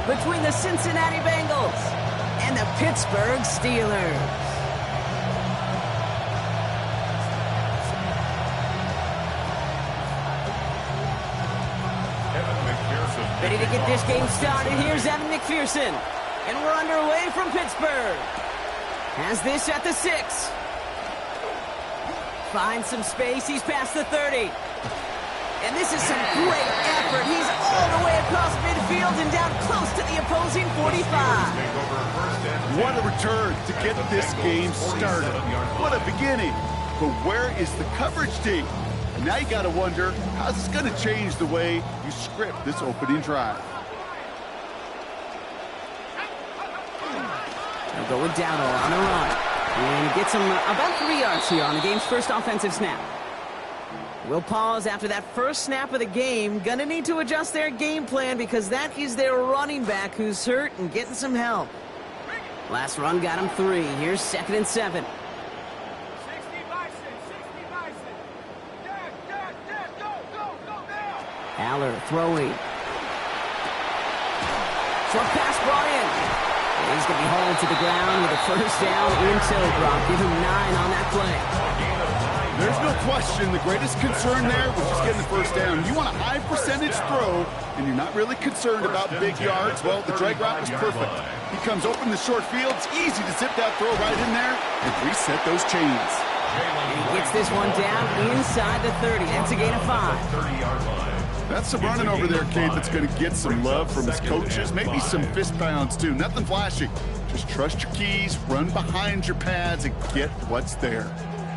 between the Cincinnati Bengals and the Pittsburgh Steelers. Ready to get this game started. Here's Evan McPherson. And we're underway from Pittsburgh. Has this at the 6. Finds some space. He's past the 30. And this is some great effort. He's all the way across midfield and down close to the opposing 45. What a return to get this game started. What a beginning. But where is the coverage team? And now you got to wonder, how's this going to change the way you script this opening drive? They'll go with Dowdle on the run. And gets him about 3 yards here on the game's first offensive snap. We'll pause after that first snap of the game. Gonna need to adjust their game plan because that is their running back who's hurt and getting some help. Last run got him 3. Here's 2nd and 7. 60 Bison, 60 Bison. Dad, go now. Aller throwing. Short pass brought in. He's going to be hauled to the ground with a first down in tow, Brock. Give him 9 on that play. There's no question the greatest concern there was just getting the first down. You want a high percentage throw, and you're not really concerned about big yards. Well, the drag route was perfect. He comes open the short field. It's easy to zip that throw right in there and reset those chains. And he gets this one down inside the 30. That's a gain of 5. That's some running over there, Kate, that's going to get some love from his coaches. Maybe some fist pounds, too. Nothing flashy. Just trust your keys, run behind your pads, and get what's there.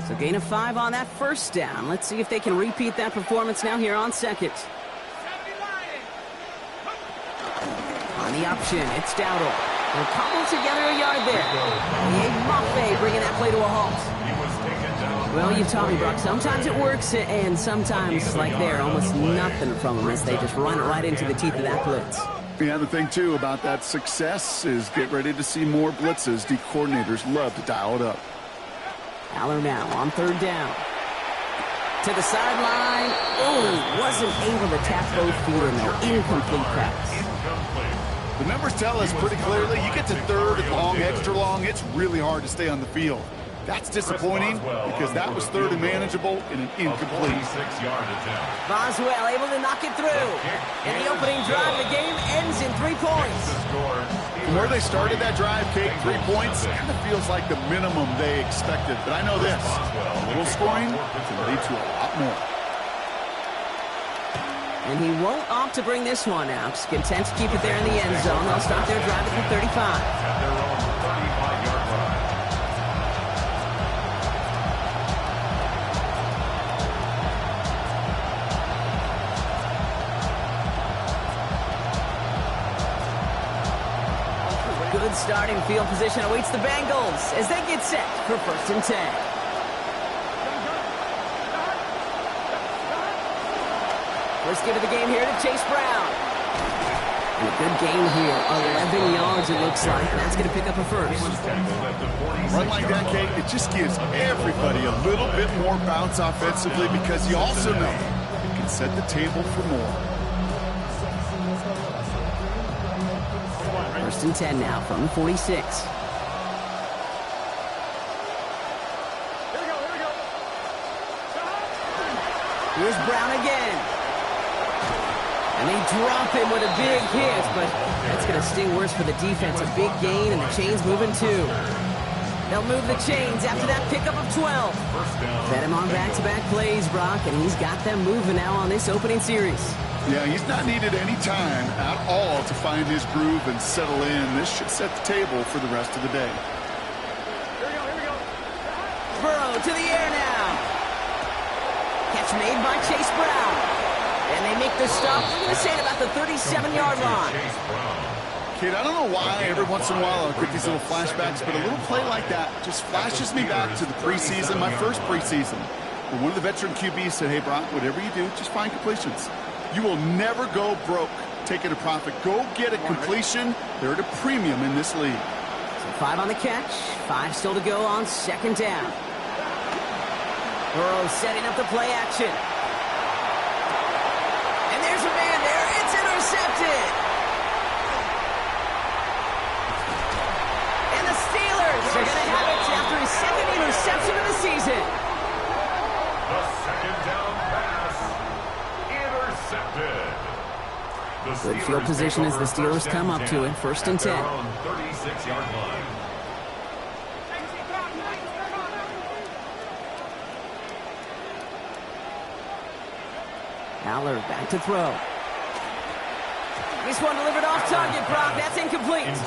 So gain of 5 on that first down. Let's see if they can repeat that performance now here on 2nd. On the option, it's Dowdle. They'll cobble together a yard there. Mafe bringing that play to a halt. Well, you taught me, Brock. Sometimes it works, and sometimes, like there, almost nothing from them as they just run right into the teeth of that blitz. Yeah, the thing, too, about that success is get ready to see more blitzes. The coordinators love to dial it up. Aller now on 3rd down. To the sideline. Oh, wasn't able to tap both feet in there. Incomplete pass. The numbers tell us pretty clearly, you get to 3rd and long, extra long, it's really hard to stay on the field. That's disappointing because that was 3rd and manageable in an incomplete. Boswell able to knock it through. And the opening drive of the game ends in 3 points. From where they started that drive, Kate, 3 points, kind of feels like the minimum they expected. But I know this, a little scoring can lead to a lot more. And he won't opt to bring this one out. Just content to keep it there in the end zone. They'll start their drive at the 35. Good starting field position awaits the Bengals as they get set for 1st and 10. First give of the game here to Chase Brown. And a good gain here, 11 yards it looks like. And that's going to pick up a first. Run like that, Kate, it just gives everybody a little bit more bounce offensively because you also know you can set the table for more. 1st and 10 now from the 46. Here we go. Here's Brown again. And they drop him with a big hit, but that's going to sting worse for the defense. A big gain, and the chain's moving too. They'll move the chains after that pickup of 12. Fed him on back-to-back plays, Brock, and he's got them moving now on this opening series. Yeah, he's not needed any time at all to find his groove and settle in. This should set the table for the rest of the day. Here we go. Burrow to the air now. Catch made by Chase Brown. And they make the stop. We're going to say at about the 37-yard line. Kid, I don't know why every once in a while I'll get these little flashbacks, but a little play like that just flashes me back to the preseason, my first preseason. But one of the veteran QBs said, hey, Brock, whatever you do, just find completions. You will never go broke taking a profit. Go get a completion. They're at a premium in this league. So 5 on the catch, 5 still to go on 2nd down. Burrow setting up the play action. And there's a man there. It's intercepted. his second interception of the season. The second down pass intercepted. Good field position as the Steelers come up to it. 1st and 10. 36-yard line. Aller back to throw. This one delivered off target, Brock. That's incomplete.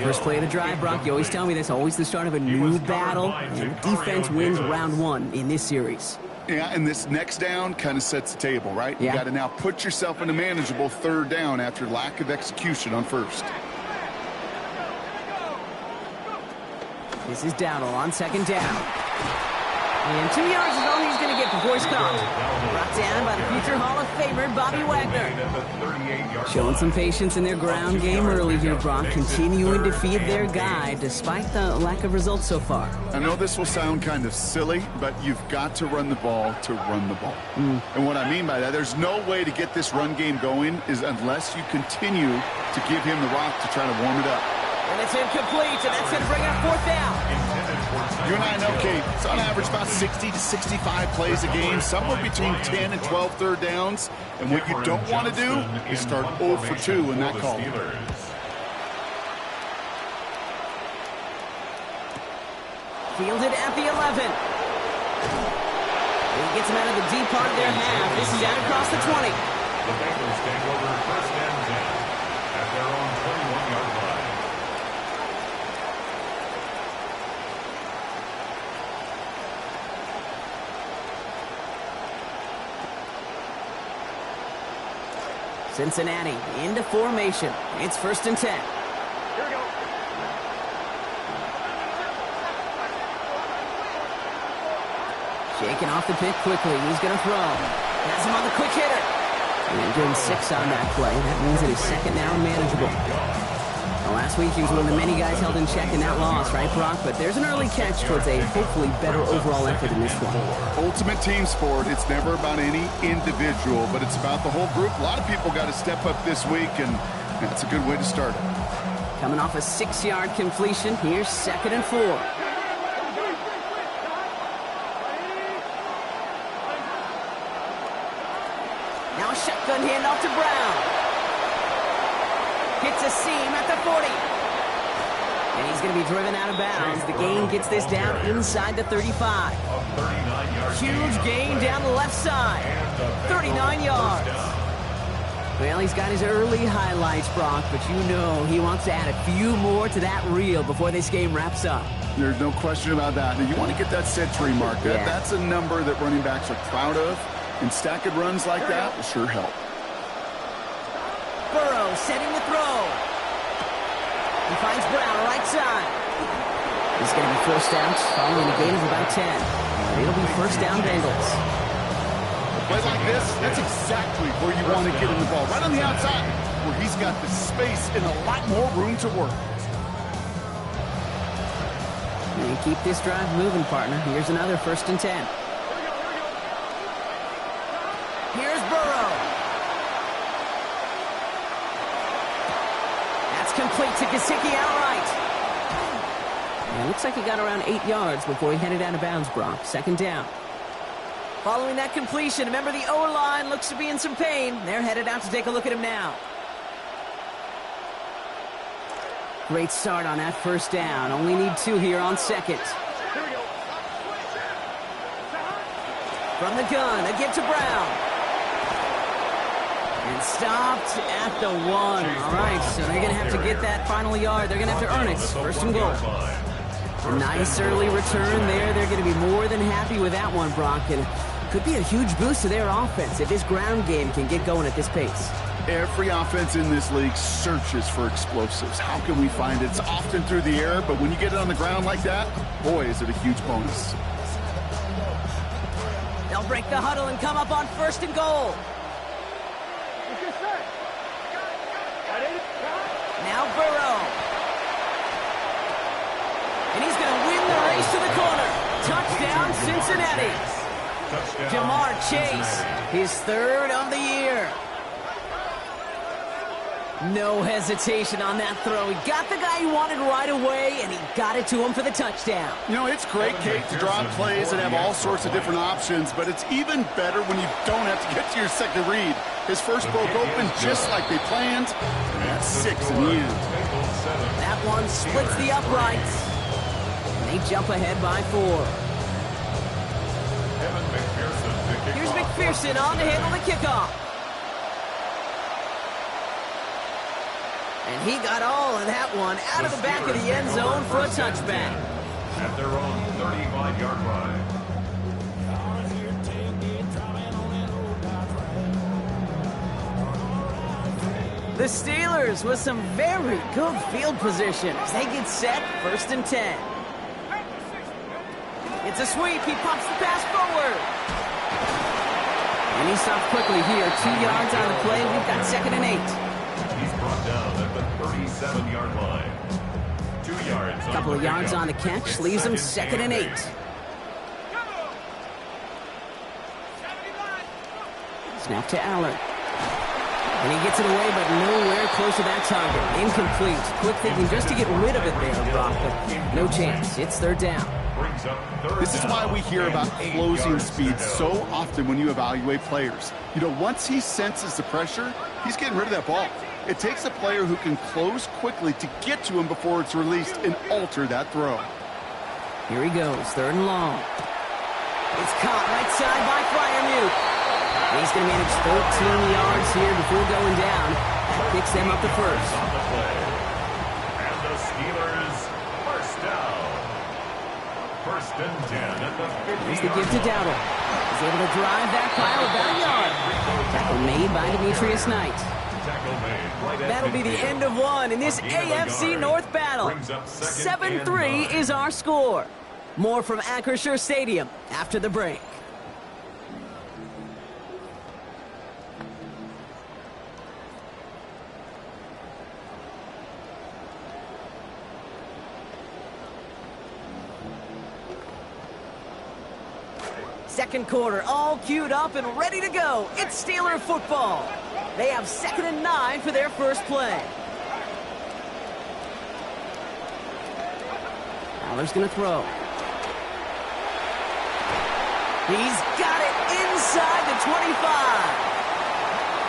First play of the drive, Brock. You always tell me that's always the start of a new battle, and defense wins round 1 in this series. Yeah, and this next down kind of sets the table, right? Yeah. You got to now put yourself in a manageable 3rd down after lack of execution on 1st. This is Dowdle on 2nd down. And 2 yards is all he's going to get before he's caught. Brought down by the future Hall of Famer, Bobby Wagner. Showing some patience in their ground game early here, Brock. Continuing to feed their guy despite the lack of results so far. I know this will sound kind of silly, but you've got to run the ball to run the ball. And what I mean by that, there's no way to get this run game going is unless you continue to give him the rock to try to warm it up. And it's incomplete, and that's going to bring up 4th down. You and I know, Kate, it's on average about 60 to 65 plays a game, somewhere between 10 and 12 3rd downs. And what you don't want to do is start 0 for 2 in that call. Fielded at the 11. He gets him out of the deep part of their half. This is out across the 20. The Bengals take over 1st and 10 at their own 21-yard line. Cincinnati into formation. It's 1st and 10. Here we go. Shaking off the pick quickly. He's going to throw. Has him on the quick hitter. And doing 6 on that play. That means that he's 2nd down manageable. Well, last week he was one of the many guys held in check in that loss, right, Brock? But there's an early catch towards a hopefully better overall effort in this one. Ultimate team sport. It's never about any individual, but it's about the whole group. A lot of people got to step up this week, and that's a good way to start it. Coming off a 6-yard completion, here's 2nd and 4. Now a shotgun handoff to Brown. Hits a seam at the 40. And he's going to be driven out of bounds. The gain gets this down inside the 35. Huge gain down the left side. 39 yards. Well, he's got his early highlights, Brock, but you know he wants to add a few more to that reel before this game wraps up. There's no question about that. Now, you want to get that century mark. Yeah. That's a number that running backs are proud of, and stacking runs like that will sure help. Burrow setting the throw. He finds Brown right side. He's going to be forced out following a gain of about 10. It'll be 1st down Bengals. A play like this, that's exactly where you want to get him the ball. Right on the outside, where he's got the space and a lot more room to work. And keep this drive moving, partner. Here's another 1st and 10. Here's Burrow. That's complete to Gesicki outright. And it looks like he got around 8 yards before he headed out of bounds, Brock. 2nd down. Following that completion, remember the O-line looks to be in some pain. They're headed out to take a look at him now. Great start on that 1st down. Only need 2 here on 2nd. From the gun, a give to Brown. And stopped at the 1. All right, so they're going to have to get that final yard. They're going to have to earn it. 1st and goal. A nice early return there. They're going to be more than happy with that one, Brock. And could be a huge boost to their offense if this ground game can get going at this pace. Every offense in this league searches for explosives. How can we find it? It's often through the air, but when you get it on the ground like that, boy, is it a huge bonus. They'll break the huddle and come up on 1st and goal. Now Burrow. And he's going to win the race to the corner. Touchdown, Cincinnati. Jamar Chase, his 3rd of the year. No hesitation on that throw. He got the guy he wanted right away, and he got it to him for the touchdown. You know, it's great, Kate, to draw plays and have all sorts of different options, but it's even better when you don't have to get to your second read. His first broke open just like they planned, and that's 6 in the end. That one splits the uprights, and they jump ahead by 4. Here's McPherson on to handle the kickoff. And he got all of that one out of the back of the end zone for a touchback. At their own 35-yard line. The Steelers with some very good field position as they get set, 1st and 10. It's a sweep. He pops the pass forward. And he stops quickly here. 2 yards on the play. We've got 2nd and 8. He's brought down at the 37-yard line. 2 yards. A couple of yards on the catch. Leaves him 2nd and 8. Snap to Allen. And he gets it away, but nowhere close to that target. Incomplete. Quick thinking just to get rid of it there, Brock, but no chance. It's 3rd down. This is why we hear about closing speed so often when you evaluate players. You know, once he senses the pressure, he's getting rid of that ball. It takes a player who can close quickly to get to him before it's released and alter that throw. Here he goes, 3rd and long. It's caught right side by Freiermuth. He's going to manage 13 yards here before going down. That picks them up to 1st. And the Steelers first down. 1st and 10 at the 50. Here's the give to Dowdle. He's able to drive that pile about a yard. Tackle made by Demetrius Knight. That'll be the end of one in this AFC North battle. 7-3 is our score. More from Acrisure Stadium after the break. Second quarter, all queued up and ready to go. It's Steeler football. They have 2nd and 9 for their first play. Fowler's going to throw. He's got it inside the 25.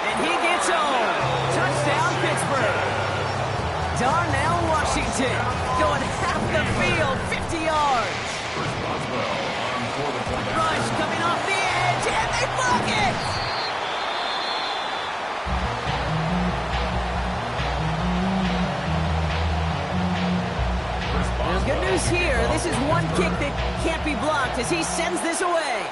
And he gets home. Touchdown, Pittsburgh. Darnell Washington going half the field, 50 yards. Rush coming off the edge, and they block it! There's good news here. This is one kick that can't be blocked as he sends this away.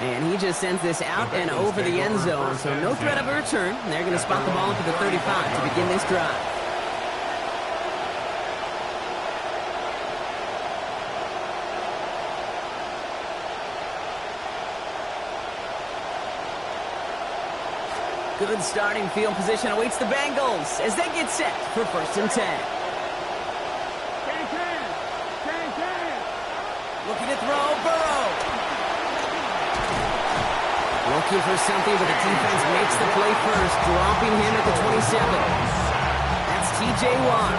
And he just sends this out and over the end zone, so no threat of a return. They're going to spot the ball up at the 35 to begin this drive. Good starting field position awaits the Bengals as they get set for 1st and 10. Looking to throw, Burrow. Looking for something, but the defense makes the play first, dropping him at the 27. That's T.J. Watt.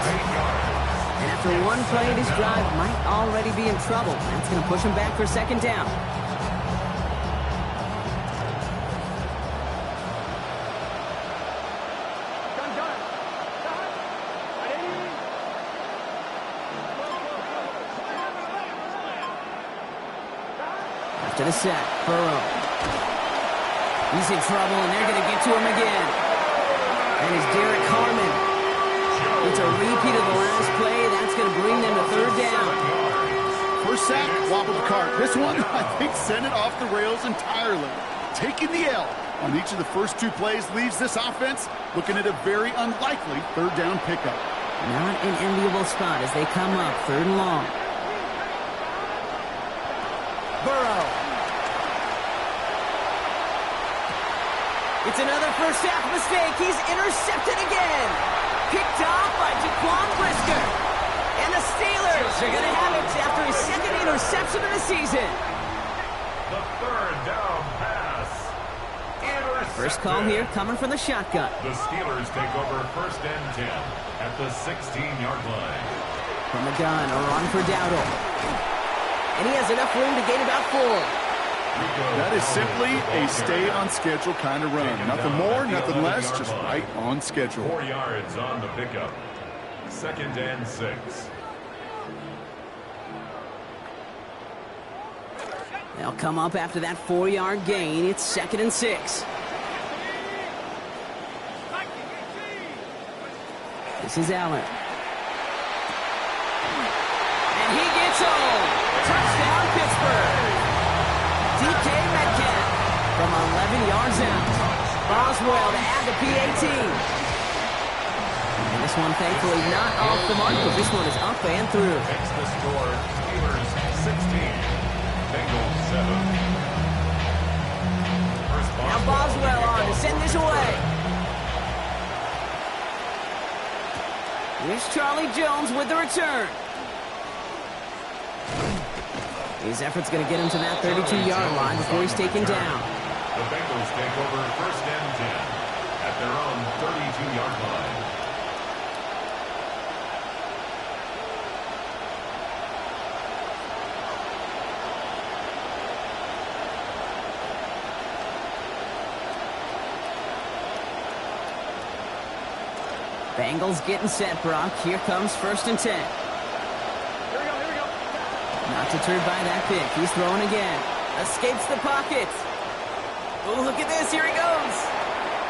And after one play, this drive might already be in trouble. That's going to push him back for 2nd down. To the set, Burrow. He's in trouble, and they're going to get to him again. And it's Derek Harmon. It's a repeat of the last play. That's going to bring them to 3rd down. First sack, wobbled the cart. This one, I think, sent it off the rails entirely. Taking the L on each of the first 2 plays leaves this offense looking at a very unlikely 3rd down pickup. Not an enviable spot as they come up 3rd and long. Burrow. It's another first half mistake. He's intercepted again. Picked off by Jaquan Brisker. And the Steelers are going to have it after his 2nd interception of the season. The 3rd down pass. First call here coming from the shotgun. The Steelers take over 1st and 10 at the 16-yard line. From the gun, a run for Dowdle. And he has enough room to gain about 4. That is simply a stay-on-schedule kind of run. Nothing more, nothing less, just right on schedule. 4 yards on the pickup. 2nd and 6. They'll come up after that 4-yard gain. It's 2nd and 6. This is Allen. And he gets home. Touchdown, Pittsburgh. DK Metcalf from 11 yards out. Boswell to add the PAT. And this one, thankfully, not off the mark, but this one is up and through. Makes the score Steelers 16, Bengals 7. First Now Boswell on to send this away. Here's Charlie Jones with the return. His effort's going to get him to that 32-yard line before he's taken down. The Bengals take over 1st and 10 at their own 32-yard line. Bengals getting set, Brock. Here comes 1st and 10. Not deterred by that pick. He's throwing again. Escapes the pocket. Oh, look at this. Here he goes.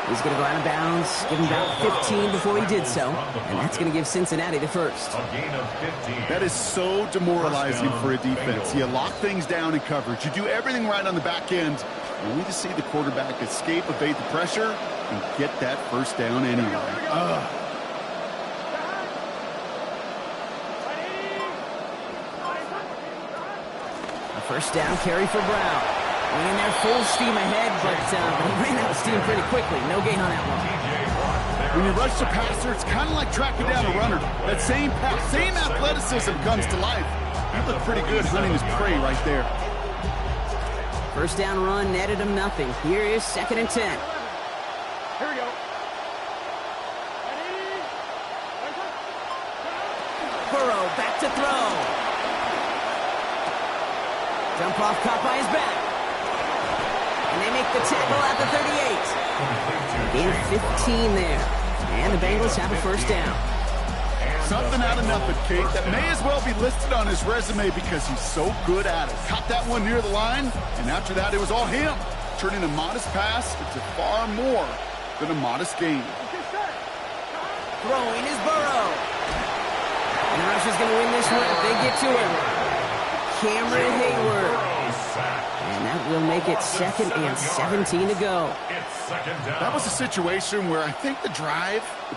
He's going to go out of bounds. Give him about 15 before he did so. And that's going to give Cincinnati the first. A gain of 15. That is so demoralizing for a defense. You lock things down in coverage. You do everything right on the back end, only to see the quarterback escape, evade the pressure, and get that first down anyway. First down carry for Brown. Running there full steam ahead, but he ran out of steam pretty quickly. No gain on that one. When you rush the passer, it's kind of like tracking down a runner. That same pass, same athleticism comes to life. He looked pretty good hunting his prey right there. First down run netted him nothing. Here is 2nd and 10. Here we go. Burrow back to throw. Jump off, caught by his back. And they make the tackle at the 38. Gain 15 there. And the Bengals have a first down. Something out of nothing, Kate. That may as well be listed on his resume because he's so good at it. Caught that one near the line, and after that, it was all him. Turning a modest pass into far more than a modest gain. Throwing is Burrow. And the Russians going to win this one if they get to him. Cameron Hayward. And that will make it 2nd and 17 to go. That was a situation where I think the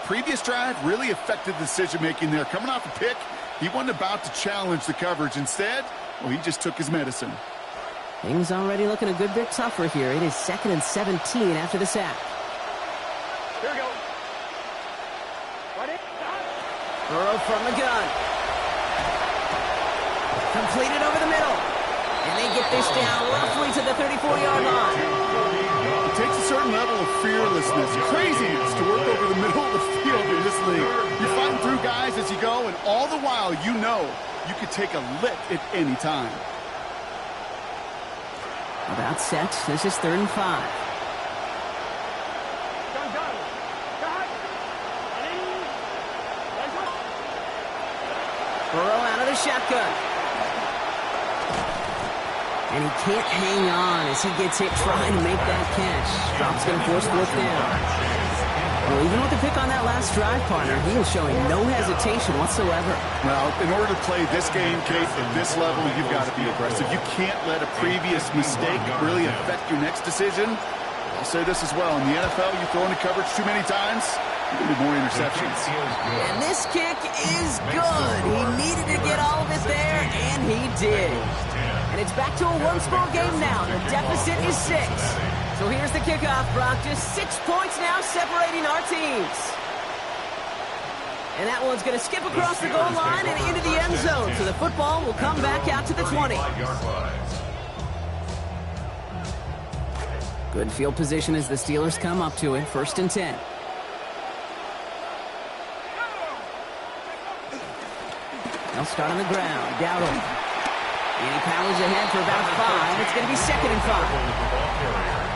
previous drive, really affected the decision-making there. Coming off a pick, he wasn't about to challenge the coverage. Instead, well, he just took his medicine. Things already looking a good bit tougher here. It is 2nd and 17 after the sack. Here we go. Ready? Burrow from the gun. Completed over the middle. And they get this down roughly to the 34-yard line. It takes a certain level of fearlessness, craziness to work over the middle of the field in this league. You're fighting through guys as you go, and all the while you know you could take a lick at any time. About set. This is 3rd and 5. Burrow out of the shotgun. And he can't hang on as he gets hit trying to make that catch. Drops going to force 4th down. Well, even with the pick on that last drive, partner, he is showing no hesitation whatsoever. Well, in order to play this game, Kate, at this level, you've got to be aggressive. You can't let a previous mistake really affect your next decision. I'll say this as well. In the NFL, you throw into coverage too many times, you're going to be more interceptions. And this kick is good. He needed to get all of it there, and he did. And it's back to a one-score game now. The deficit is 6. So here's the kickoff, Brock. Just 6 points now separating our teams. And that one's going to skip across the goal line and into the end zone. So the football will come back out to the 20. Good field position as the Steelers come up to it. 1st and 10. They'll start on the ground. Dowdle. And he powers ahead for about 5. It's going to be 2nd and 5.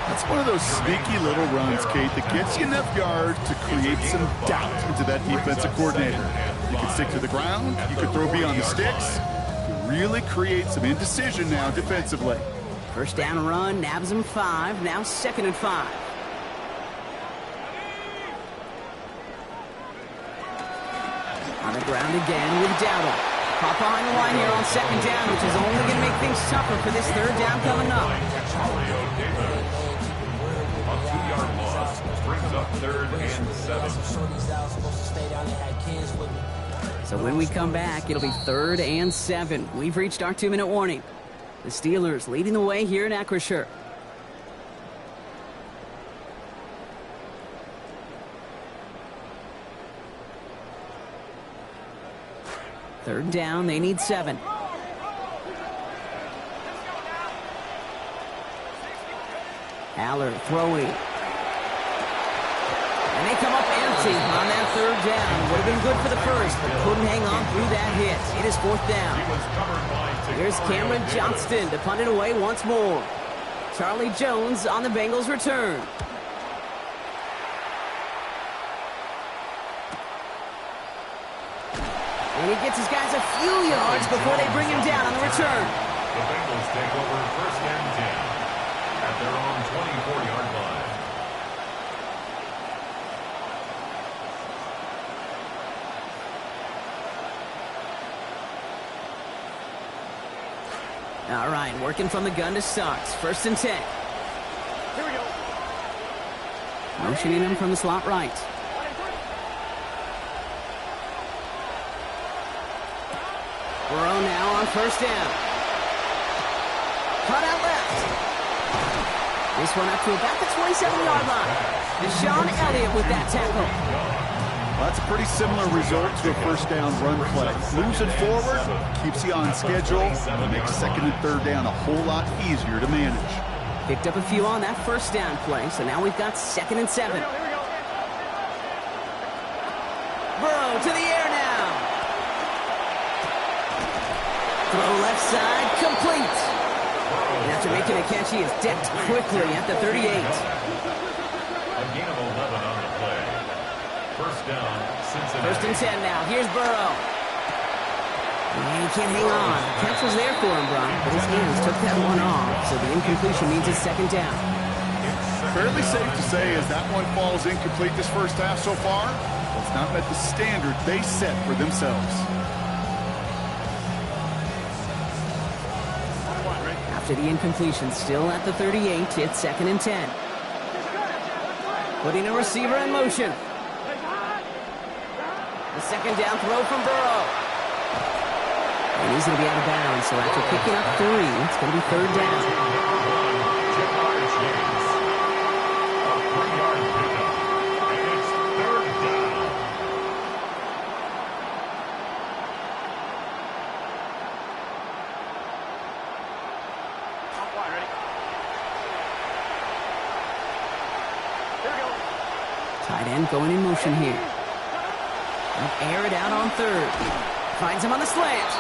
That's one of those sneaky little runs, Kate, that gets you enough yards to create some doubt into that defensive coordinator. You can stick to the ground. You can throw beyond the sticks. You really create some indecision now defensively. 1st down run, nabs him 5. Now 2nd and 5. On the ground again with Dowdle. Caught behind the line here on 2nd down, which is only going to make things tougher for this 3rd down coming up. A 2-yard loss brings up 3rd and 7. So when we come back, it'll be 3rd and 7. We've reached our 2-minute warning. The Steelers leading the way here in Acrisure. Third down, they need 7. Aller throwing. And they come up empty on that 3rd down. Would have been good for the 1st, but couldn't hang on through that hit. It is 4th down. Here's Cameron Johnston to punt it away once more. Charlie Jones on the Bengals return. And he gets his guys a few yards before they bring him down on the return. The Bengals take over 1st and 10 at their own 24-yard line. All right, working from the gun to start. 1st and 10. Here we go. Motioning him from the slot right. Burrow now on 1st down. Cut out left. This one up to about the 27-yard line. Deshaun Elliott with that tackle. Well, that's a pretty similar result to a 1st down run play. Moves it forward, keeps you on schedule, and makes 2nd and 3rd down a whole lot easier to manage. Picked up a few on that 1st down play, so now we've got 2nd and 7. Here we go. Burrow to the air now. Throw left side, complete. And after making a catch, he is decked quickly at the 38. A gain of 11 on the play. 1st down, Cincinnati. 1st and 10 now. Here's Burrow. And he can't hang on. The catch was there for him, Brian, but his hands took that one off, so the incompletion means it's 2nd down. Fairly safe to say as that one falls incomplete this 1st half so far, it's not met the standard they set for themselves. After the incompletion, still at the 38, it's 2nd and 10. Putting a receiver in motion. The 2nd down throw from Burrow. And he's going to be out of bounds, so after picking up 3, it's going to be 3rd down. A 3-yard pickup, and it's 3rd down. Ready? Here we go. Tight end going in motion here. They'll air it out on 3rd. Finds him on the slant.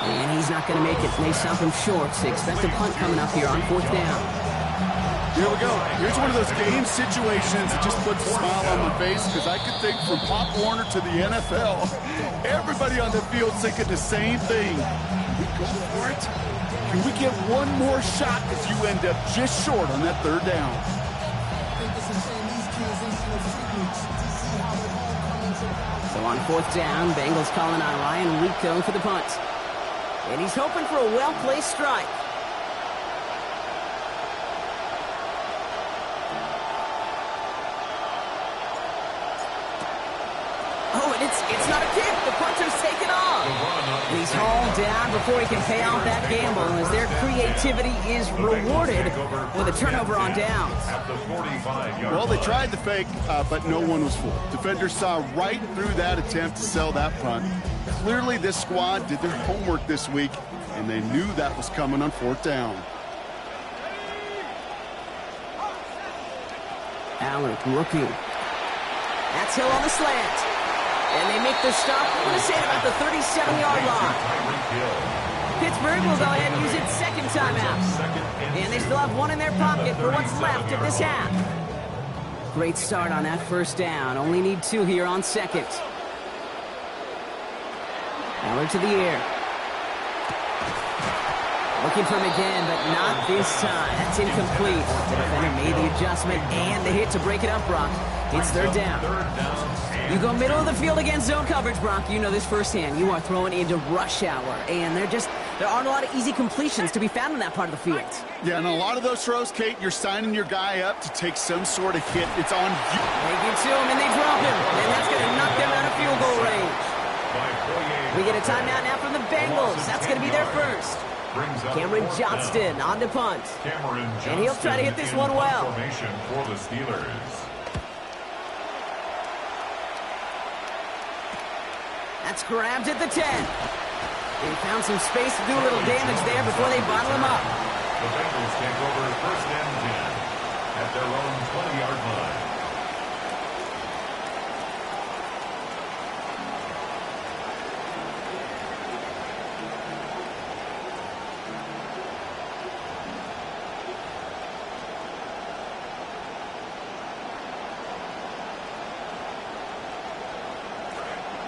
And he's not going to make it. They stop him short, so expect a punt coming up here on 4th down. Here we go. Here's one of those game situations that just puts a smile on my face because I could think from Pop Warner to the NFL. Everybody on the field thinking the same thing. Can we go for it? Can we get one more shot as you end up just short on that 3rd down? So on 4th down, Bengals calling on Ryan Rico for the punt. And he's hoping for a well-placed strike. Oh, and it's not a kick. The punter's taken off. And he's hauled down before he can pay off that gamble as their creativity is rewarded with a turnover on downs. Well, they tried the fake, but no one was fooled. Defenders saw right through that attempt to sell that punt. Clearly, this squad did their homework this week, and they knew that was coming on 4th down. Allen looking. That's Hill on the slant. And they make the stop, I'm going to say, about the 37-yard line. Pittsburgh will go ahead and use its second timeout. And they still have one in their pocket for what's left of this half. Great start on that first down. Only need 2 here on second. Aller to the air. Looking for him again, but not this time. That's incomplete. The defender made the adjustment and the hit to break it up, Brock. It's third down. You go middle of the field against zone coverage, Brock. You know this firsthand. You are throwing into rush hour, and there aren't a lot of easy completions to be found in that part of the field. Yeah, and a lot of those throws, Kate, you're signing your guy up to take some sort of hit. It's on you. They get to him, and they drop him, and that's going to knock them out of field goal range. We get a timeout now from the Bengals. That's going to be their first. Cameron Johnston on to punt. And he'll try to hit this one well. Formation for the Steelers. That's grabbed at the 10. They found some space to do a little damage there before they bottle him up. The Bengals take over first and 10 at their own 20-yard line.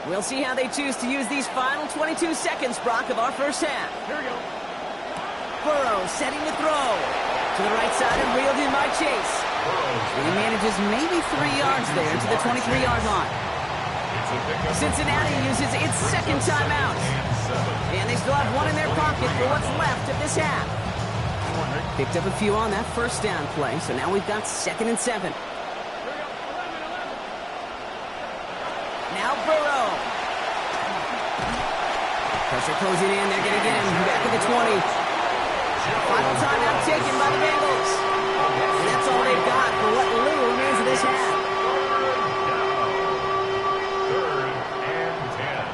We'll see how they choose to use these final 22 seconds, Brock, of our first half. Here we go. Burrow setting to throw. To the right side and reeled in by Chase. He manages maybe 3 yards there to the 23-yard line. Cincinnati uses its second timeout. And they still have one in their pocket for what's left of this half. Picked up a few on that first down play, so now we've got 2nd and 7. Now Burrow. Pressure closing in. They're going to get him back at the 20. Final timeout taken by the Bengals. And that's all they've got for what little remains of this half. Third and 10.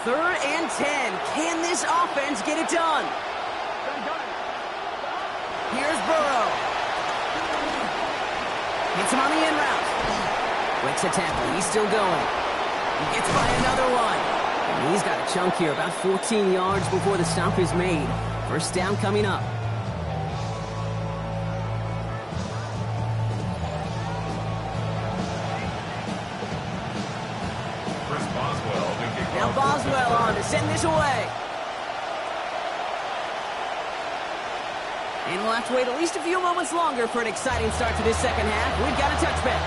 Third and 10. Can this offense get it done? Here's Burrow. Hits him on the in route. Breaks a tackle. He's still going. He gets by another one. And he's got a chunk here, about 14 yards before the stop is made. First down coming up. Now Boswell on to send this away. And we'll have to wait at least a few moments longer for an exciting start to this second half. We've got a touchback.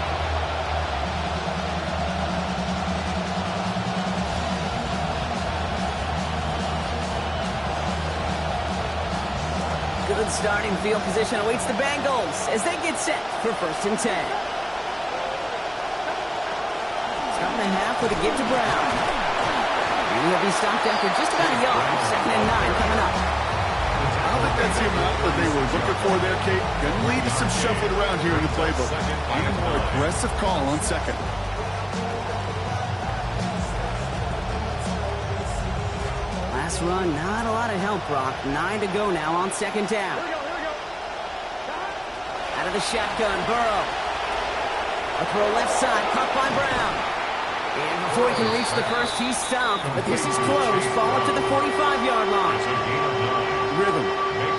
Good starting field position awaits the Bengals as they get set for 1st and 10. Starting the half with a give to Brown. And he'll be stopped after just about a yard. 2nd and 9 coming up. I don't think that's the amount that they were looking for there, Kate. Going to lead to some shuffling around here in the playbook. Find a more aggressive call on 2nd. Last run, not a lot of help, Brock. 9 to go now on 2nd down. Out of the shotgun, Burrow. A throw left side, caught by Brown. And before he can reach the first, he's stopped. But this is close. Ball up to the 45-yard line. Rhythm.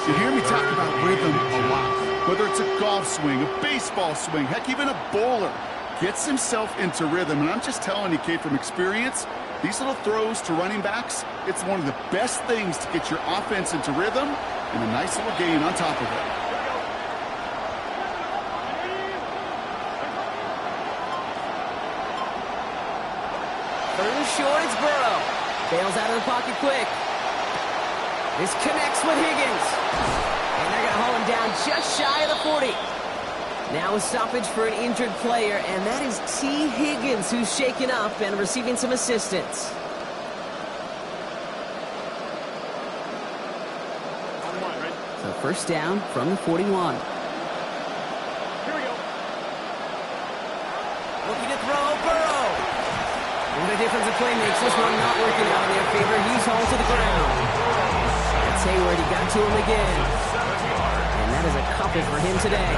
You hear me talk about rhythm a lot. Whether it's a golf swing, a baseball swing, heck, even a bowler gets himself into rhythm. And I'm just telling you, Kate, from experience, these little throws to running backs, it's one of the best things to get your offense into rhythm and a nice little gain on top of it. Third and short, it's Burrow. Bails out of the pocket quick. This connects with Higgins. And they're going to haul him down just shy of the 40. Now a stoppage for an injured player, and that is T. Higgins, who's shaken up and receiving some assistance. So first down from the 41. Here we go. Looking to throw, Burrow. And they're defensive play makes this one not working out in their favor. He's hauled to the ground. That's Hayward. He got to him again. And that is a couple for him today.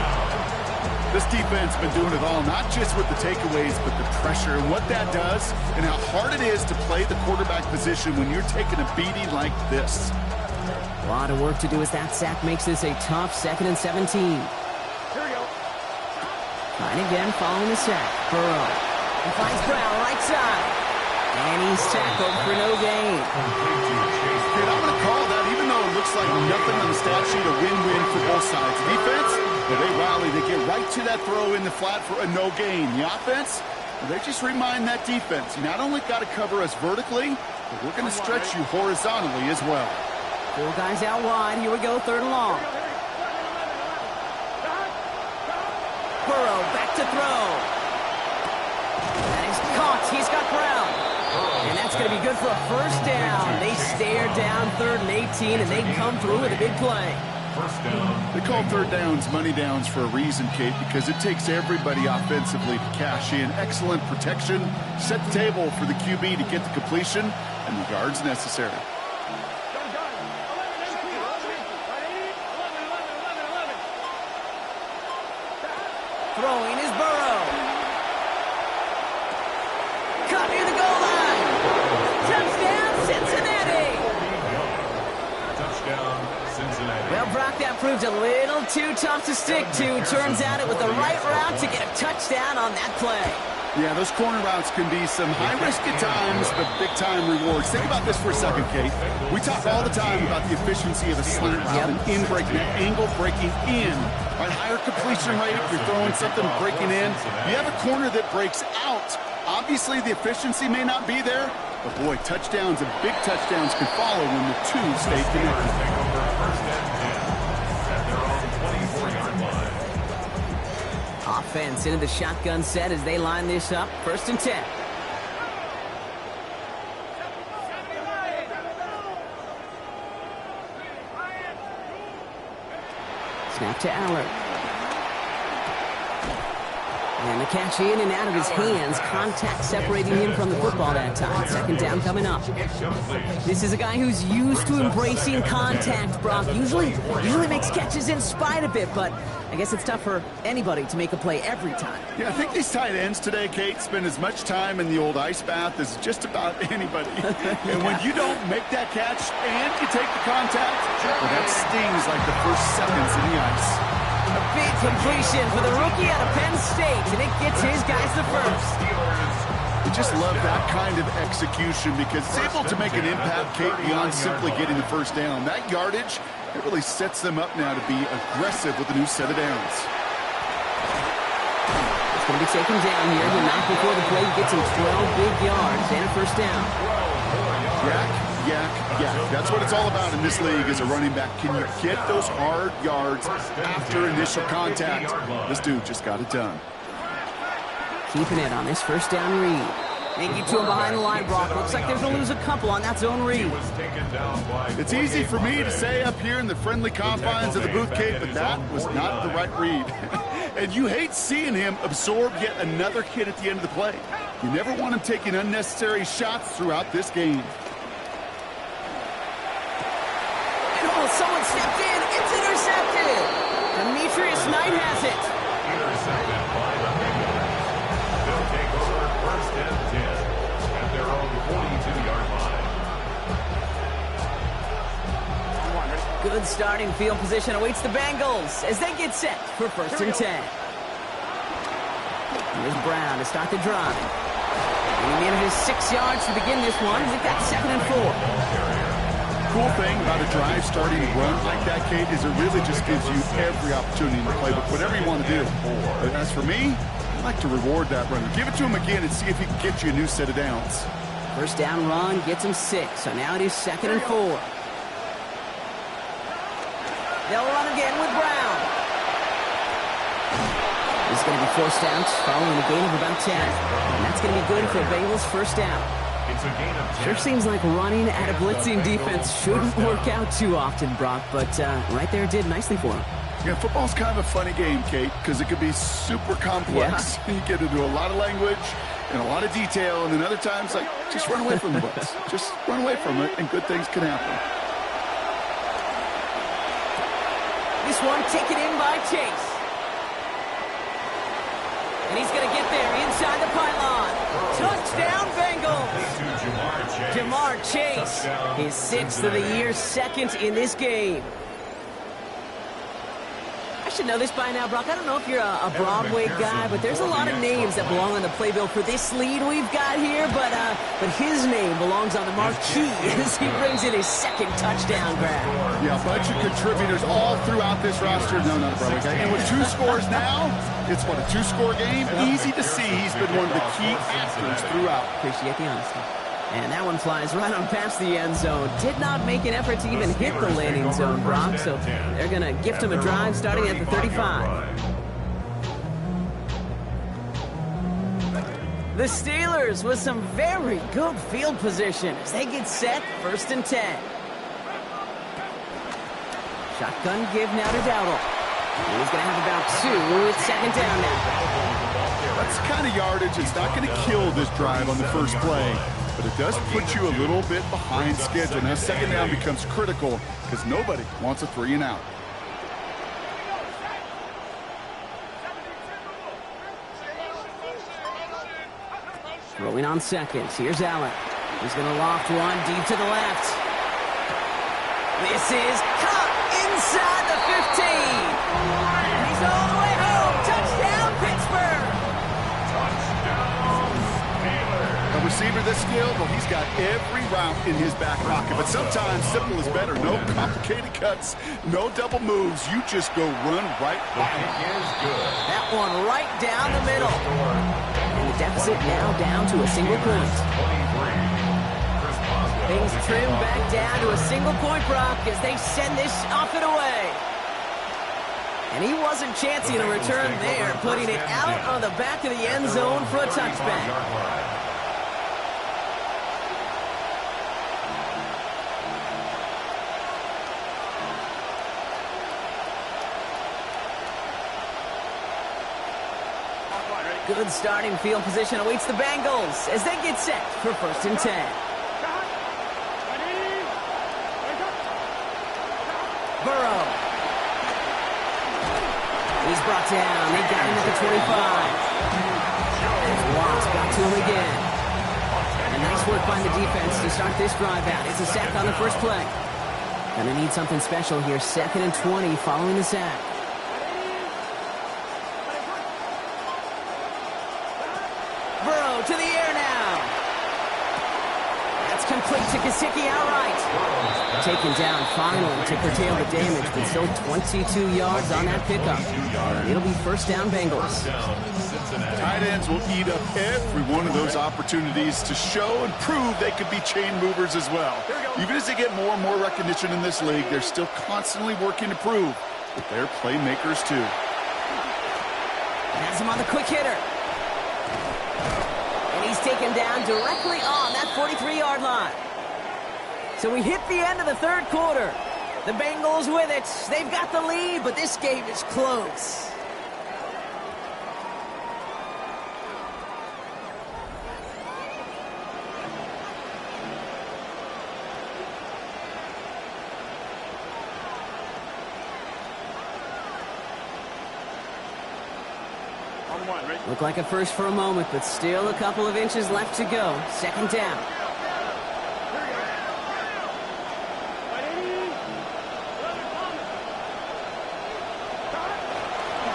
This defense has been doing it all, not just with the takeaways, but the pressure and what that does and how hard it is to play the quarterback position when you're taking a beating like this. A lot of work to do as that sack makes this a tough 2nd and 17. Here we go. Trying again following the sack. Burrow. He finds Brown right side. And he's tackled for no gain. Kid, I'm going to call that, even though it looks like nothing on the stat sheet, a win-win for both sides. Defense, well, they rally. They get right to that throw in the flat for a no gain. The offense, well, they just remind that defense, you not only got to cover us vertically, but we're going to stretch you horizontally as well. 4 guys out wide. Here we go, 3rd and long. Burrow back to throw. That is caught. He's got Brown. And that's going to be good for a 1st down. They stare down 3rd and 18, and they come through with a big play. First down. They call 3rd downs money downs for a reason, Kate, because it takes everybody offensively to cash in. Excellent protection. Set the table for the QB to get the completion and the yards necessary. Throwing is Burrow. Caught near the goal line. Touchdown, Cincinnati. Touchdown, Cincinnati. Well, Brock, that proved a little too tough to stick to. Turns out it was the right route to get a touchdown on that play. Yeah, those corner routes can be some high risk at times, but big-time rewards. Think about this for a second, Kate. We talk all the time about the efficiency of a slant route and in-breaking, that angle breaking in. Right, higher completion rate, you're throwing something breaking in. You have a corner that breaks out. Obviously, the efficiency may not be there, but boy, touchdowns and big touchdowns can follow when the two stay connected. Take over 1st and 10 at their own 24-yard line. Offense into the shotgun set as they line this up. 1st and 10. Snap to Aller. And the catch in and out of his hands. Contact separating him from the football that time. 2nd down coming up. This is a guy who's used to embracing contact, Brock. Usually makes catches in spite of it, but I guess it's tough for anybody to make a play every time. Yeah, I think these tight ends today, Kate, spend as much time in the old ice bath as just about anybody. And when you don't make that catch and you take the contact, well, that stings like the first seconds in the ice. A big completion for the rookie out of Penn State, and it gets his guys the first. We just love that kind of execution because it's able to make an impact, Kate, beyond simply getting the 1st down. That yardage, it really sets them up now to be aggressive with a new set of downs. It's going to be taken down here. The knock before the play gets him 12 big yards and a 1st down. Yak. That's what it's all about in this league as a running back. Can you get those hard yards after initial contact? This dude just got it done. Keeping it on this 1st down read. They get to him behind the line, Brock. Looks like they're going to lose a couple on that zone read. It's easy for me to say up here in the friendly confines of the booth, Kate, but that was not the right read. And you hate seeing him absorb yet another hit at the end of the play. You never want him taking unnecessary shots throughout this game. Someone stepped in. It's intercepted. Demetrius Knight has it. Intercepted by the Bengals. They'll take over 1st and 10 at their own 42-yard line. Good starting field position awaits the Bengals as they get set for 1st and 10. Here's Brown to start the drive. He manages 6 yards to begin this one. They've got 2nd and 4. Cool thing about a drive starting to run like that, Kate, is it really just gives you every opportunity in the playbook, whatever you want to do. But as for me, I like to reward that runner. Give it to him again and see if he can get you a new set of downs. 1st down run gets him 6, so now it is 2nd and 4. They'll run again with Brown. This is going to be 4th down following a gain of about 10. And that's going to be good for the Bengals' 1st down. It's a gain of 10. Sure seems like running at a blitzing defense shouldn't work out too often, Brock, but right there it did nicely for him. Yeah, football's kind of a funny game, Kate, because it could be super complex. Yeah. You get into a lot of language, in a lot of detail, and then other times, like, just run away from the blitz. Just run away from it, and good things can happen. This one taken in by Chase. And he's going to get there inside the pylon. Touchdown, Bengals. Jamar Chase, his 6th of the year, 2nd in this game. I should know this by now, Brock. I don't know if you're a Broadway guy, but there's a lot of names that belong on the playbill for this lead we've got here, but his name belongs on the marquee as he brings in his 2nd touchdown grab. Yeah, a bunch of contributors all throughout this roster. No, not a Broadway guy. And with 2 scores now, it's what, a 2-score game? Easy to see he's been one of the key actors throughout. Appreciate the honesty. And that one flies right on past the end zone. Did not make an effort to even hit the landing zone, Brock. So they're going to gift him a drive starting at the 35. The Steelers with some very good field position as they get set, 1st and 10. Shotgun give now to Dowdle. He's going to have about 2 with 2nd down now. That's the kind of yardage that's not going to kill this drive on the first play, but it does put you a little bit behind schedule. Now 2nd down becomes critical because nobody wants a 3 and out. Throwing on 2nds. Here's Allen. He's going to loft one deep to the left. This is caught inside the 15. And he's all the way home. Touchdown, Pittsburgh. A receiver this skilled, well, he's got every route in his back pocket. But sometimes simple is better. No complicated cuts, no double moves. You just go run right by him. That one right down the middle. And the deficit now down to a single point. Things trim back down to a single point, Brock, as they send this off and away. And he wasn't chancing a return there, putting it out on the back of the end zone for a touchback. Good starting field position awaits the Bengals as they get set for 1st and 10. Burrow. He's brought down. They got him at the 25. And Watts got to him again. And nice work by the defense to start this drive out. It's a sack on the first play. Gonna need something special here. 2nd and 20 following the sack. Burrow to the air now. That's complete to Gesicki outright. Taken down finally to curtail the damage, but still 22 yards on that pickup. It'll be 1st down Bengals. Tight ends will eat up every one of those opportunities to show and prove they could be chain movers as well. Even as they get more and more recognition in this league, they're still constantly working to prove that they're playmakers too. Has him on the quick hitter. And he's taken down directly on that 43-yard line. So we hit the end of the 3rd quarter. The Bengals with it. They've got the lead, but this game is close. Looked like a first for a moment, but still a couple of inches left to go. 2nd down.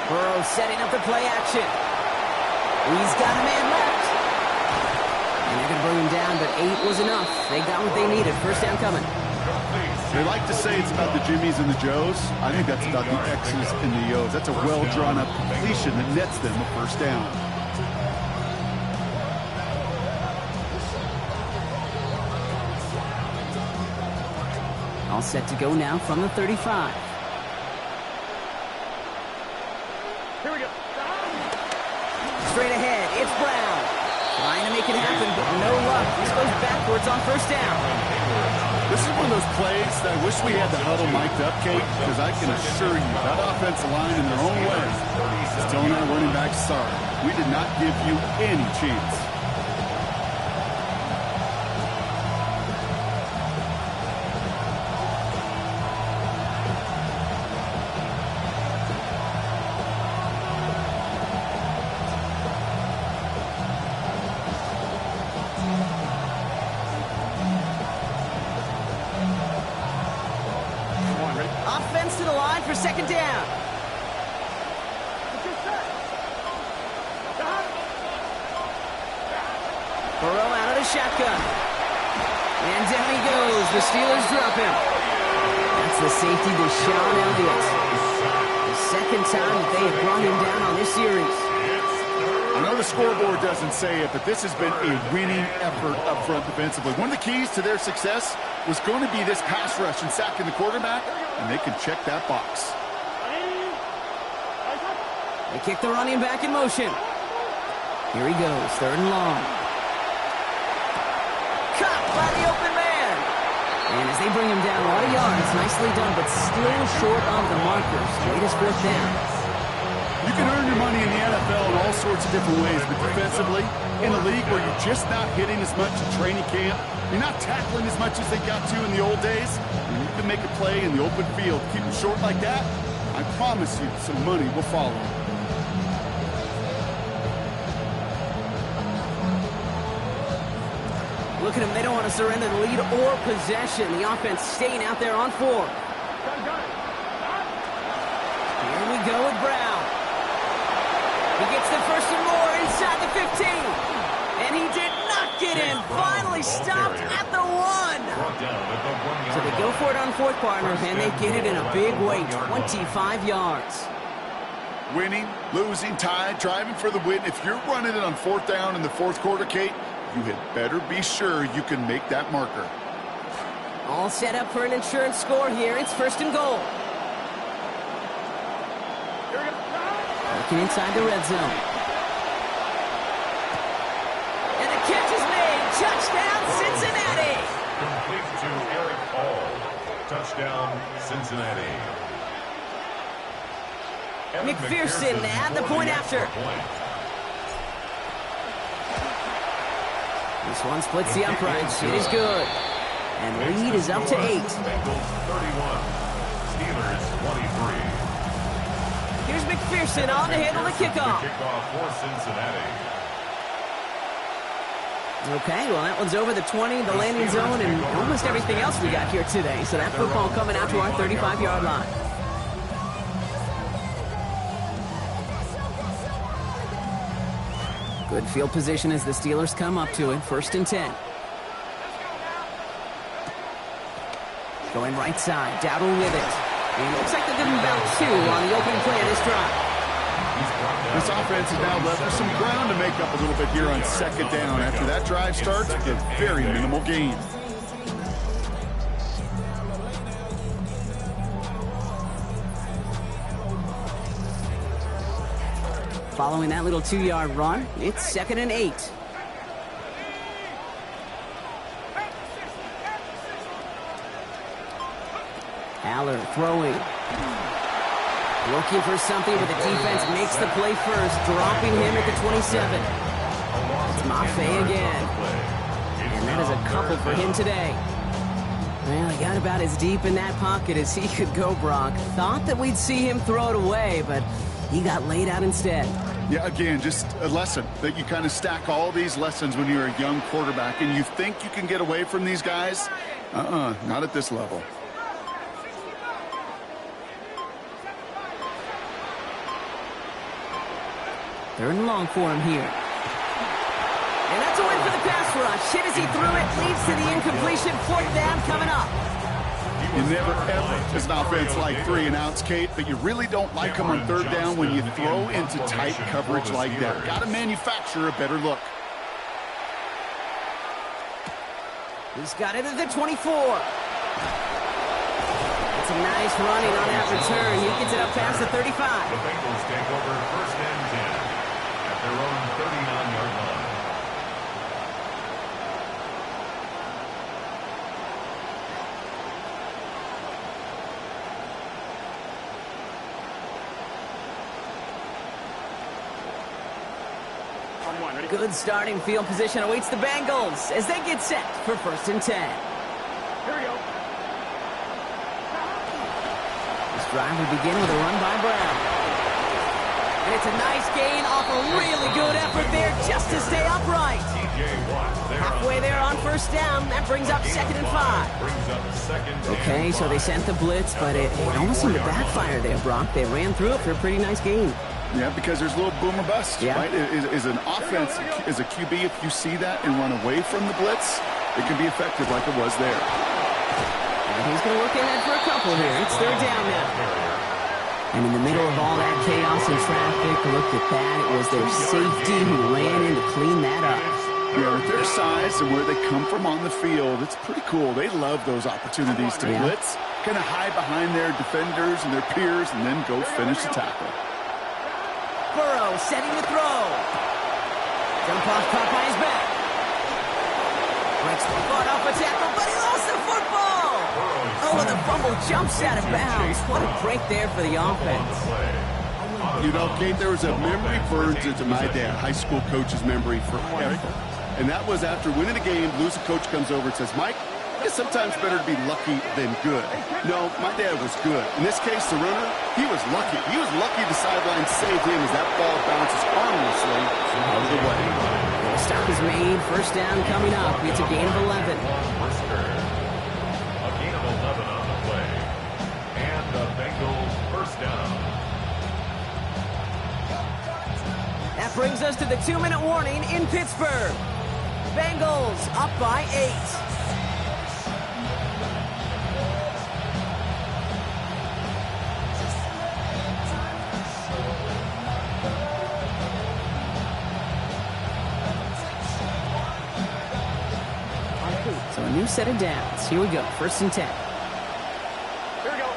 Burrow setting up the play action. He's got a man left. And they're going to bring him down, but 8 was enough. They got what they needed. 1st down coming. They like to say it's about the Jimmies and the Joes. I think that's about the X's and the O's. That's a well-drawn-up completion that nets them a 1st down. All set to go now from the 35. Here we go. Straight ahead, it's Brown. Trying to make it happen, but no luck. This goes backwards on 1st down. This is one of those plays that I wish we had the huddle mic'd up, Kate, because I can assure you that offensive line in their own way is telling our running back, sorry, we did not give you any chance. Offense to the line for second down. Burrow out of the shotgun. And down he goes. The Steelers drop him. That's the safety, Deshaun Elliott. The second time that they have brought him down on this series. I know the scoreboard doesn't say it, but this has been a winning effort up front defensively. One of the keys to their success was going to be this pass rush and sacking the quarterback, and they can check that box. They kick the running back in motion. Here he goes, third and long. Caught by the open man. And as they bring him down, a lot of yards, nicely done, but still short of the markers. Latest fourth down. You can earn your money in the NFL in all sorts of different ways, but defensively, in a league where you're just not hitting as much in training camp, you're not tackling as much as they got to in the old days, and you can make a play in the open field. Keep them short like that, I promise you some money will follow. Look at them. They don't want to surrender the lead or possession. The offense staying out there on 4. Here we go with Brown. He gets the first and more inside the 15. And he did not get in. Finally stopped at the 1. So they go for it on fourth, partner, and they get it in a big way, 25 yards. Winning, losing, tied, driving for the win. If you're running it on fourth down in the fourth quarter, Kate, you had better be sure you can make that marker. All set up for an insurance score here. It's first and goal. Looking inside the red zone. And the catch is made. Touchdown, Cincinnati. Complete to Eric Hall. Touchdown, Cincinnati. McPherson to add the point after. This one splits the uprights. It is good. And lead is up to 8. Bengals 31. Steelers 23. Here's McPherson on to handle the kickoff. Kickoff for Cincinnati. Okay, well, that one's over the 20, the landing zone, and almost everything else we got here today. So that football coming out to our 35-yard line. Good field position as the Steelers come up to it. First and 10. Going right side. Dowdle with it. And it looks like they're giving about 2 on the opening play of this drive. This offense is now left with some ground to make up a little bit here on second down. After that drive starts with a very minimal gain. Following that little 2-yard run, it's second and 8. Aller throwing. Looking for something, but the defense makes the play first, dropping him at the 27. It's Maffei again. And that is a couple for him today. Well, he got about as deep in that pocket as he could go, Brock. Thought that we'd see him throw it away, but he got laid out instead. Yeah, again, just a lesson that you kind of stack all these lessons when you're a young quarterback and you think you can get away from these guys. Not at this level. Third and long for him here. And that's a win for the pass rush. Hit as he threw it, leads to the incompletion. Fourth down coming up. You never, ever, as an offense, like 3 and outs, Kate, but you really don't like them on third down when you throw into tight coverage like that. Got to manufacture a better look. He's got it at the 24. That's a nice running on that return. He gets it up past the 35. The Bengals take over first and 10 at their own 39-yard line. Good starting field position awaits the Bengals as they get set for first and 10. Here we go. This drive will begin with a run by Brown. And it's a nice gain off a really good effort there just to stay upright. Halfway there on first down. That brings up 2nd and 5. Okay, so they sent the blitz, but it almost seemed to backfire there, Brock. They ran through it for a pretty nice game. Yeah, because there's a little boom or bust, yeah. right? Is an offense, as a QB, if you see that and run away from the blitz, it can be effective like it was there. And he's going to look ahead for a couple here. It's 3rd down now. And in the middle of all that chaos and traffic, look at that. It was their safety who ran in to clean that up. Yeah, with their size and where they come from on the field, it's pretty cool. They love those opportunities to blitz, kind of hide behind their defenders and their peers, and then go finish the tackle. Burrow setting the throw. Jump off, caught by his back. Breaks the foot off a tackle, but he lost the football. Oh, and the fumble jumps out of bounds. What a break there for the offense. You know, Kate, there was a memory burned into my dad, high school coach's memory forever. And that was after winning a game, losing coach comes over and says, Mike, it's sometimes better to be lucky than good. No, my dad was good. In this case, the runner, he was lucky. He was lucky the sideline saved him as that ball bounces harmlessly out of the way. The stop is made. First down coming up. It's a gain of 11. A gain of 11 on the play. And the Bengals first down. That brings us to the 2-minute warning in Pittsburgh. Bengals up by 8. So a new set of downs. Here we go. 1st and 10. Here we go.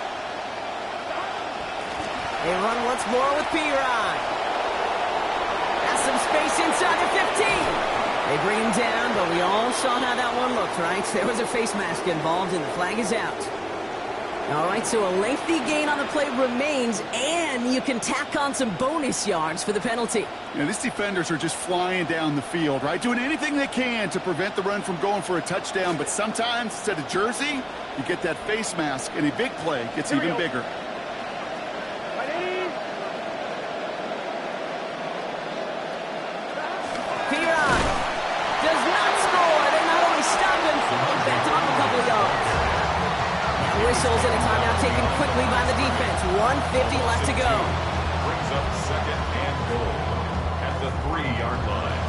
They run once more with P-Rod. Has some space inside the 15. They bring him down, but we all saw how that one looked, right? There was a face mask involved, and the flag is out. All right, so a lengthy gain on the play remains, and you can tack on some bonus yards for the penalty. Yeah, these defenders are just flying down the field, right? Doing anything they can to prevent the run from going for a touchdown, but sometimes, instead of jersey, you get that face mask, and a big play gets even bigger. P-Rod does not score. They not only stop him, they backed him up a couple of yards. Now whistles and a timeout taken quickly by the defense. 1:50 left to go. Brings up 2nd and goal at the 3-yard line.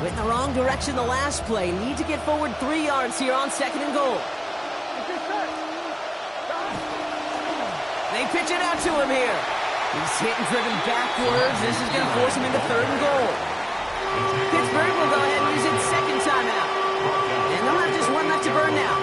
Went in the wrong direction the last play. Need to get forward 3 yards here on 2nd and goal. They pitch it out to him here. He's hit and driven backwards. This is going to force him into 3rd and goal. Pittsburgh will go ahead and use its 2nd timeout. And they'll have just one left to burn now.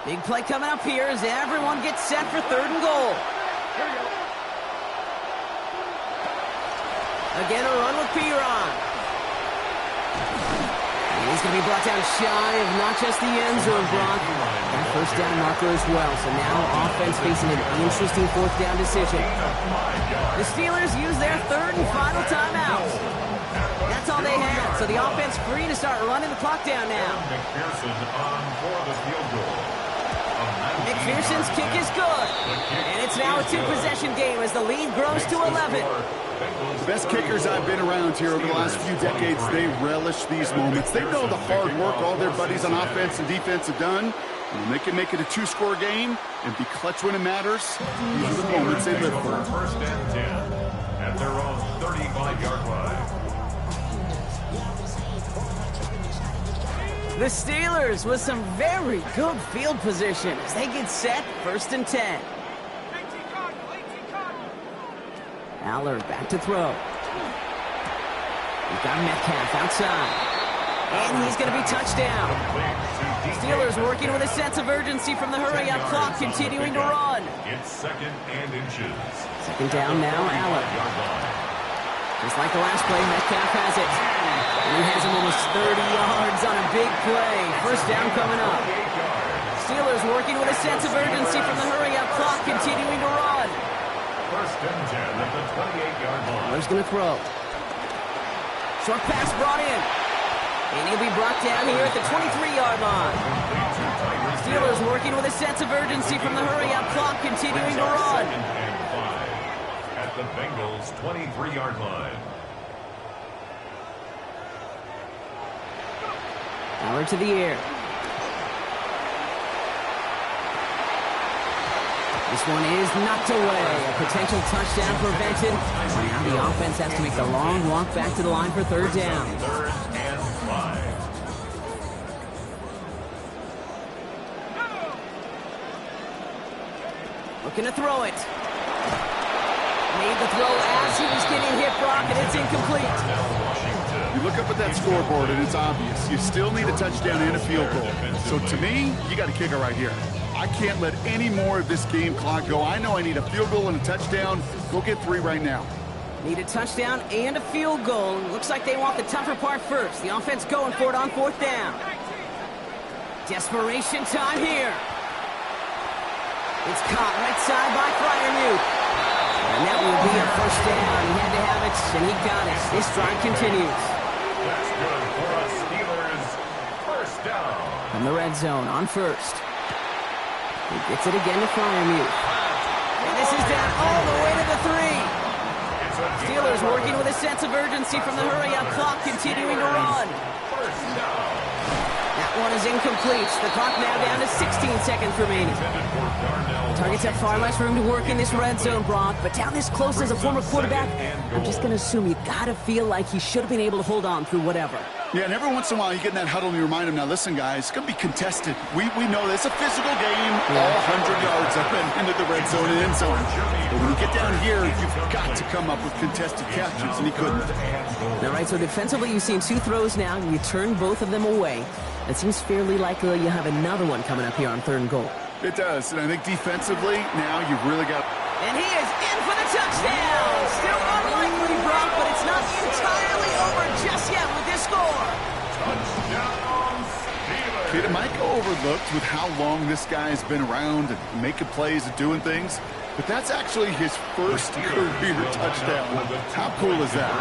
Big play coming up here as everyone gets set for 3rd and goal. Again, a run with P-Ron. He's going to be brought down shy of not just the end zone, Brock. That 1st down marker as well. So now offense facing an interesting 4th down decision. The Steelers use their 3rd and final timeout. That's all they have. So the offense free to start running the clock down now. McPherson on for the field goal. McPherson's kick is good. And it's now a 2-possession game as the lead grows to 11. The best kickers I've been around here over the last few decades, they relish these moments. They know the hard work all their buddies on offense and defense have done. And they can make it a 2-score game and be clutch when it matters. These are the moments they live for. 1st and 10 at their own 35-yard line. The Steelers with some very good field position as they get set. 1st and 10. Allard back to throw. We've got Metcalf outside. And he's going to be touchdown. Steelers working with a sense of urgency from the hurry-up clock, continuing to run. It's 2nd and inches. 2nd down now, Allard. Just like the last play, Metcalf has it. And he has him almost 30 yards on a big play. 1st down coming up. Steelers working with a sense of urgency from the hurry-up clock, continuing to run. First and 10 at the 28-yard line. Miller's going to throw. Short pass brought in. And he'll be brought down here at the 23-yard line. Steelers working with a sense of urgency from the hurry-up clock, continuing to run. At the Bengals' 23-yard line. Power to the air. This one is knocked away. A potential touchdown prevented. And now the offense has to make the long walk back to the line for third down. Third and 5. Looking to throw it. Made the throw as he was getting hit, Brock, and it's incomplete. You look up at that scoreboard, and it's obvious. You still need a touchdown and a field goal. So to me, you got a kicker right here. I can't let any more of this game clock go. I know I need a field goal and a touchdown. Go get 3 right now. Need a touchdown and a field goal. Looks like they want the tougher part first. The offense going for it on fourth down. Desperation time here. It's caught right side by Freiermuth. And that will be a first down. He had to have it, and he got it. This drive continues. That's good for us Steelers. First down. From the red zone on first. He gets it again to Freiermuth. And this is down all the way to the 3. Steelers working with a sense of urgency from the hurry-up clock, continuing to run. First down. That one is incomplete. The clock now down to 16 seconds remaining. Targets have far less room to work in this red zone, Brock, but down this close as a former quarterback, I'm just going to assume you got to feel like he should have been able to hold on through whatever. Yeah, and every once in a while you get in that huddle and you remind him, now listen, guys, it's going to be contested. We know this. It's a physical game, all 100 yards up and into the red zone and end zone. But when you get down here, you've got to come up with contested catches, and he couldn't. All right, so defensively you've seen 2 throws now, and you turn both of them away. It seems fairly likely you have another one coming up here on 3rd and goal. It does, and I think defensively, now you've really got... And he is in for the touchdown! Still unlikely, Brock, but it's not entirely over just yet with this score. Touchdown Steelers. It might go overlooked with how long this guy's been around and making plays and doing things, but that's actually his first career touchdown. How cool is that?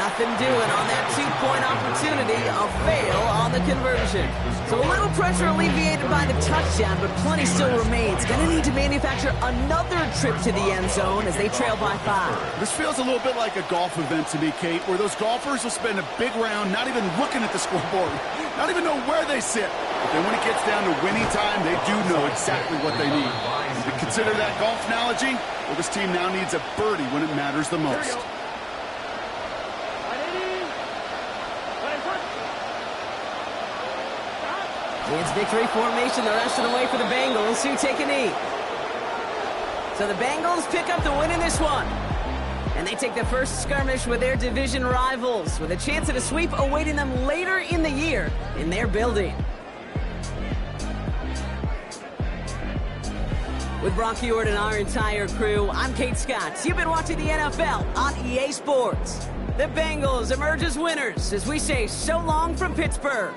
Nothing doing on that 2-point opportunity. A fail on the conversion. So a little pressure alleviated by the touchdown, but plenty still remains. Going to need to manufacture another trip to the end zone as they trail by 5. This feels a little bit like a golf event to me, Kate, where those golfers will spend a big round not even looking at the scoreboard, not even know where they sit. But then when it gets down to winning time, they do know exactly what they need. And to consider that golf analogy, well, this team now needs a birdie when it matters the most. It's victory formation the rest of the way for the Bengals, who take a knee. So the Bengals pick up the win in this one. And they take the first skirmish with their division rivals, with a chance at a sweep awaiting them later in the year in their building. With Brock Heward and our entire crew, I'm Kate Scott. You've been watching the NFL on EA Sports. The Bengals emerge as winners as we say so long from Pittsburgh.